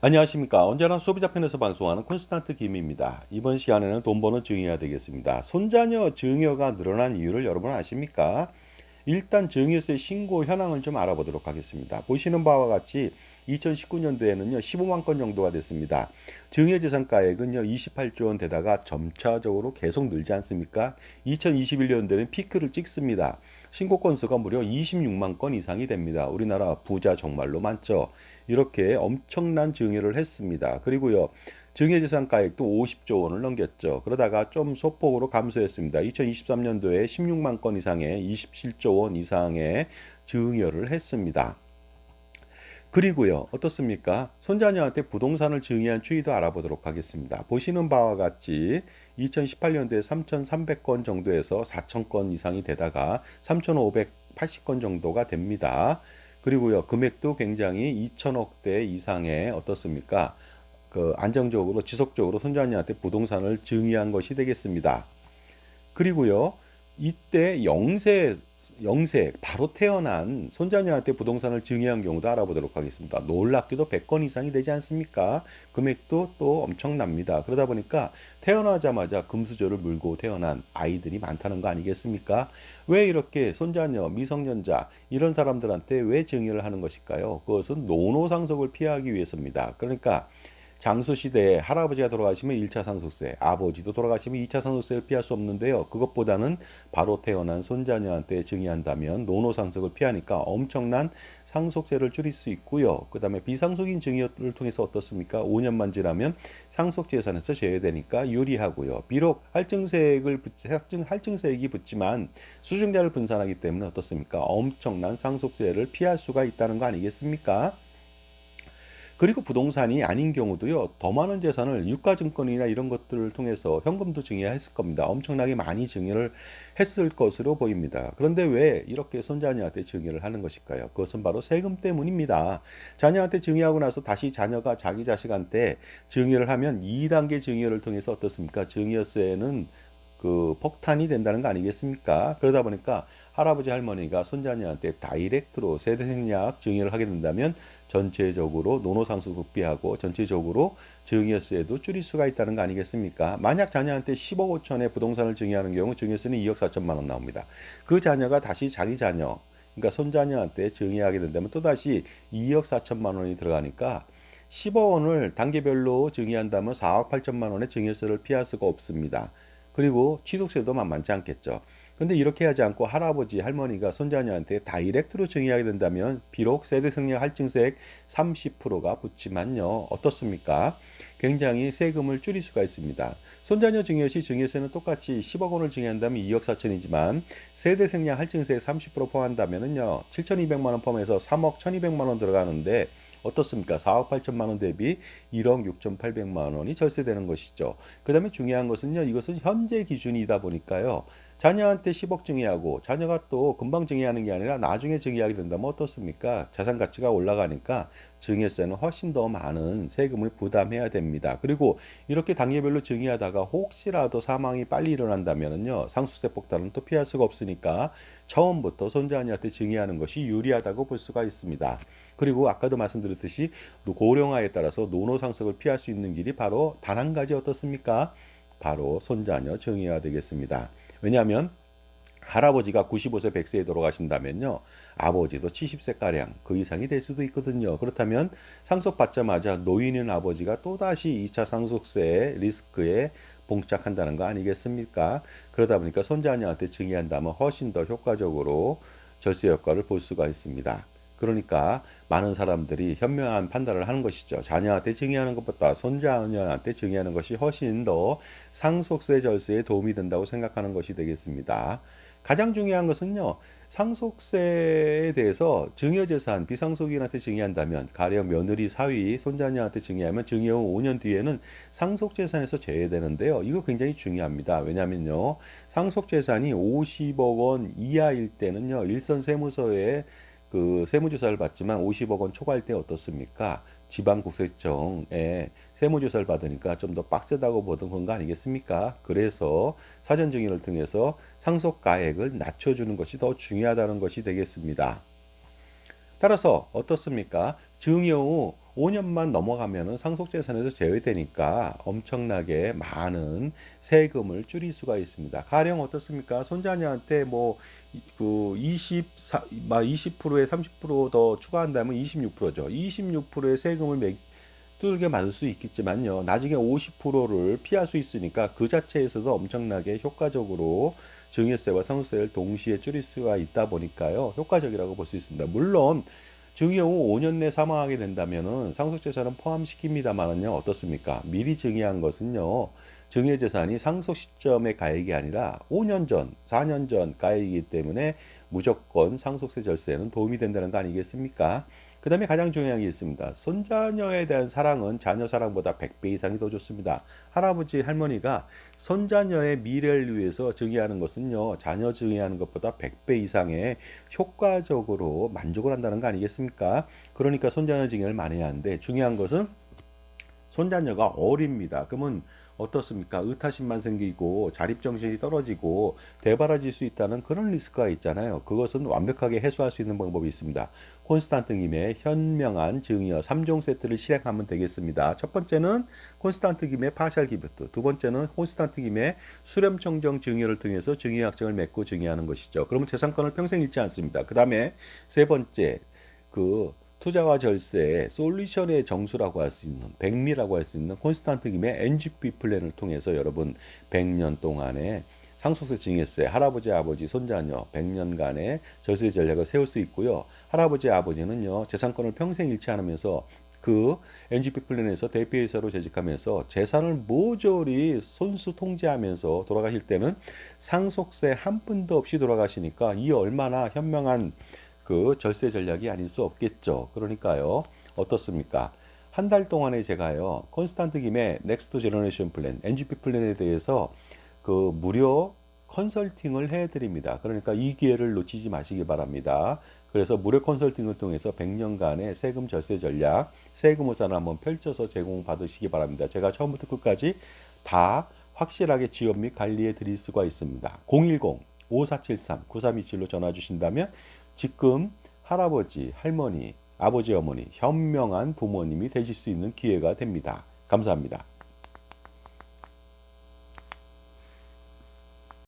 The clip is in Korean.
안녕하십니까. 언제나 소비자 편에서 방송하는 콘스탄트 김입니다. 이번 시간에는 돈 버는 증여가 되겠습니다. 손자녀 증여가 늘어난 이유를 여러분 아십니까? 일단 증여세 신고 현황을 좀 알아보도록 하겠습니다. 보시는 바와 같이 2019년도에는요 15만 건 정도가 됐습니다. 증여재산가액은요 28조 원 되다가 점차적으로 계속 늘지 않습니까? 2021년도에는 피크를 찍습니다. 신고 건수가 무려 26만 건 이상이 됩니다. 우리나라 부자 정말로 많죠. 이렇게 엄청난 증여를 했습니다. 그리고요 증여재산가액도 50조 원을 넘겼죠. 그러다가 좀 소폭으로 감소했습니다. 2023년도에 16만 건 이상의 27조 원 이상의 증여를 했습니다. 그리고요 어떻습니까? 손자녀한테 부동산을 증여한 추이도 알아보도록 하겠습니다. 보시는 바와 같이 2018년도에 3,300건 정도에서 4,000건 이상이 되다가 3,580건 정도가 됩니다. 그리고요 금액도 굉장히 2천억대 이상의 어떻습니까? 안정적으로 지속적으로 손자녀한테 부동산을 증여한 것이 되겠습니다. 그리고요 이때 영세 바로 태어난 손자녀한테 부동산을 증여한 경우도 알아보도록 하겠습니다. 놀랍게도 100건 이상이 되지 않습니까? 금액도 또 엄청납니다. 그러다 보니까 태어나자마자 금수저를 물고 태어난 아이들이 많다는 거 아니겠습니까? 왜 이렇게 손자녀, 미성년자 이런 사람들한테 왜 증여를 하는 것일까요? 그것은 노노상속을 피하기 위해서입니다. 그러니까 장수시대에 할아버지가 돌아가시면 1차 상속세, 아버지도 돌아가시면 2차 상속세를 피할 수 없는데요. 그것보다는 바로 태어난 손자녀한테 증여한다면 노노상속을 피하니까 엄청난 상속세를 줄일 수 있고요. 그 다음에 비상속인 증여를 통해서 어떻습니까? 5년만 지나면 상속재산에서 제외되니까 유리하고요. 비록 할증세액이 붙지만 수증자를 분산하기 때문에 어떻습니까? 엄청난 상속세를 피할 수가 있다는 거 아니겠습니까? 그리고 부동산이 아닌 경우도요, 더 많은 재산을 유가증권이나 이런 것들을 통해서 현금도 증여했을 겁니다. 엄청나게 많이 증여를 했을 것으로 보입니다. 그런데 왜 이렇게 손자녀한테 증여를 하는 것일까요? 그것은 바로 세금 때문입니다. 자녀한테 증여하고 나서 다시 자녀가 자기 자식한테 증여를 하면 2단계 증여를 통해서 어떻습니까? 증여세는 폭탄이 된다는 거 아니겠습니까? 그러다 보니까 할아버지 할머니가 손자녀한테 다이렉트로 세대생략 증여를 하게 된다면 전체적으로 노노상수 극비하고 전체적으로 증여세도 줄일 수가 있다는 거 아니겠습니까? 만약 자녀한테 10억 5천에 부동산을 증여하는 경우 증여세는 2억 4천만 원 나옵니다. 그 자녀가 다시 자기 자녀, 그러니까 손자녀한테 증여하게 된다면 또다시 2억 4천만 원이 들어가니까 10억 원을 단계별로 증여한다면 4억 8천만 원의 증여세를 피할 수가 없습니다. 그리고 취득세도 만만치 않겠죠. 근데 이렇게 하지 않고 할아버지, 할머니가 손자녀한테 다이렉트로 증여하게 된다면 비록 세대승려 할증세액 30%가 붙지만요. 어떻습니까? 굉장히 세금을 줄일 수가 있습니다. 손자녀 증여 시 증여세는 똑같이 10억 원을 증여한다면 2억 4천이지만 세대생량 할증세액 30% 포함한다면요. 7,200만 원 포함해서 3억 1,200만 원 들어가는데 어떻습니까? 4억 8천만 원 대비 1억 6,800만 원이 절세되는 것이죠. 그 다음에 중요한 것은요. 이것은 현재 기준이다 보니까요. 자녀한테 10억 증여하고 자녀가 또 금방 증여하는 게 아니라 나중에 증여하게 된다면 어떻습니까? 자산 가치가 올라가니까 증여세는 훨씬 더 많은 세금을 부담해야 됩니다. 그리고 이렇게 단계별로 증여하다가 혹시라도 사망이 빨리 일어난다면요. 상속세 폭탄은 또 피할 수가 없으니까 처음부터 손자녀한테 증여하는 것이 유리하다고 볼 수가 있습니다. 그리고 아까도 말씀드렸듯이 고령화에 따라서 노노상속을 피할 수 있는 길이 바로 단 한 가지 어떻습니까? 바로 손자녀 증여가 되겠습니다. 왜냐하면 할아버지가 95세 100세에 돌아가신다면요. 아버지도 70세가량 그 이상이 될 수도 있거든요. 그렇다면 상속받자마자 노인인 아버지가 또다시 2차 상속세 리스크에 봉착한다는 거 아니겠습니까? 그러다 보니까 손자녀한테 증여한다면 훨씬 더 효과적으로 절세 효과를 볼 수가 있습니다. 그러니까 많은 사람들이 현명한 판단을 하는 것이죠. 자녀한테 증여하는 것보다 손자녀한테 증여하는 것이 훨씬 더 상속세 절세에 도움이 된다고 생각하는 것이 되겠습니다. 가장 중요한 것은요. 상속세에 대해서 증여재산 비상속인한테 증여한다면 가령 며느리, 사위, 손자녀한테 증여하면 증여 후 5년 뒤에는 상속재산에서 제외되는데요. 이거 굉장히 중요합니다. 왜냐면요. 상속재산이 50억 원 이하일 때는요. 일선 세무서에 세무조사를 받지만 50억 원 초과할 때 어떻습니까? 지방국세청에 세무조사를 받으니까 좀 더 빡세다고 보던 그런 거 아니겠습니까? 그래서 사전증여를 통해서 상속가액을 낮춰주는 것이 더 중요하다는 것이 되겠습니다. 따라서 어떻습니까? 증여 후 5년만 넘어가면은 상속재산에서 제외되니까 엄청나게 많은 세금을 줄일 수가 있습니다. 가령 어떻습니까? 손자녀한테 그 20%에 30%더 추가한다면 26%죠. 26%의 세금을 두들겨 맞을 수 있겠지만요. 나중에 50%를 피할 수 있으니까 그 자체에서도 엄청나게 효과적으로 증여세와 상속세를 동시에 줄일 수가 있다 보니까요. 효과적이라고 볼 수 있습니다. 물론 증여 후 5년 내 사망하게 된다면은 상속재산은 포함시킵니다만은요. 어떻습니까? 미리 증여한 것은요. 증여재산이 상속 시점의 가액이 아니라 5년 전, 4년 전 가액이기 때문에 무조건 상속세 절세에는 도움이 된다는 거 아니겠습니까? 그 다음에 가장 중요한 게 있습니다. 손자녀에 대한 사랑은 자녀 사랑보다 100배 이상이 더 좋습니다. 할아버지, 할머니가 손자녀의 미래를 위해서 증여하는 것은요, 자녀 증여하는 것보다 100배 이상의 효과적으로 만족을 한다는 거 아니겠습니까? 그러니까 손자녀 증여를 많이 하는데 중요한 것은 손자녀가 어립니다. 그러면 어떻습니까? 의타심만 생기고 자립정신이 떨어지고 대바라질 수 있다는 그런 리스크가 있잖아요. 그것은 완벽하게 해소할 수 있는 방법이 있습니다. 콘스탄트김의 현명한 증여 3종 세트를 실행하면 되겠습니다. 첫 번째는 콘스탄트김의 파셜 기프트, 두 번째는 콘스탄트김의 수렴청정 증여를 통해서 증여약정을 맺고 증여하는 것이죠. 그러면 재산권을 평생 잃지 않습니다. 그 다음에 세 번째, 그 투자와 절세의 솔루션의 정수라고 할 수 있는 백미라고 할 수 있는 콘스탄트 김의 NGP 플랜을 통해서 여러분 100년 동안에 상속세 증여세 할아버지 아버지 손자녀 100년간의 절세 전략을 세울 수 있고요. 할아버지 아버지는요 재산권을 평생 잃지 않으면서 그 NGP 플랜에서 대표이사로 재직하면서 재산을 모조리 손수 통제하면서 돌아가실 때는 상속세 한 푼도 없이 돌아가시니까 이 얼마나 현명한 그 절세 전략이 아닐 수 없겠죠. 그러니까요. 어떻습니까? 한 달 동안에 제가요. 콘스탄트 김의 넥스트 제너레이션 플랜, NGP 플랜에 대해서 그 무료 컨설팅을 해드립니다. 그러니까 이 기회를 놓치지 마시기 바랍니다. 그래서 무료 컨설팅을 통해서 100년간의 세금 절세 전략, 세금 호산을 한번 펼쳐서 제공받으시기 바랍니다. 제가 처음부터 끝까지 다 확실하게 지원 및 관리해 드릴 수가 있습니다. 010-5473-9327로 전화 주신다면 지금 할아버지, 할머니, 아버지, 어머니, 현명한 부모님이 되실 수 있는 기회가 됩니다. 감사합니다.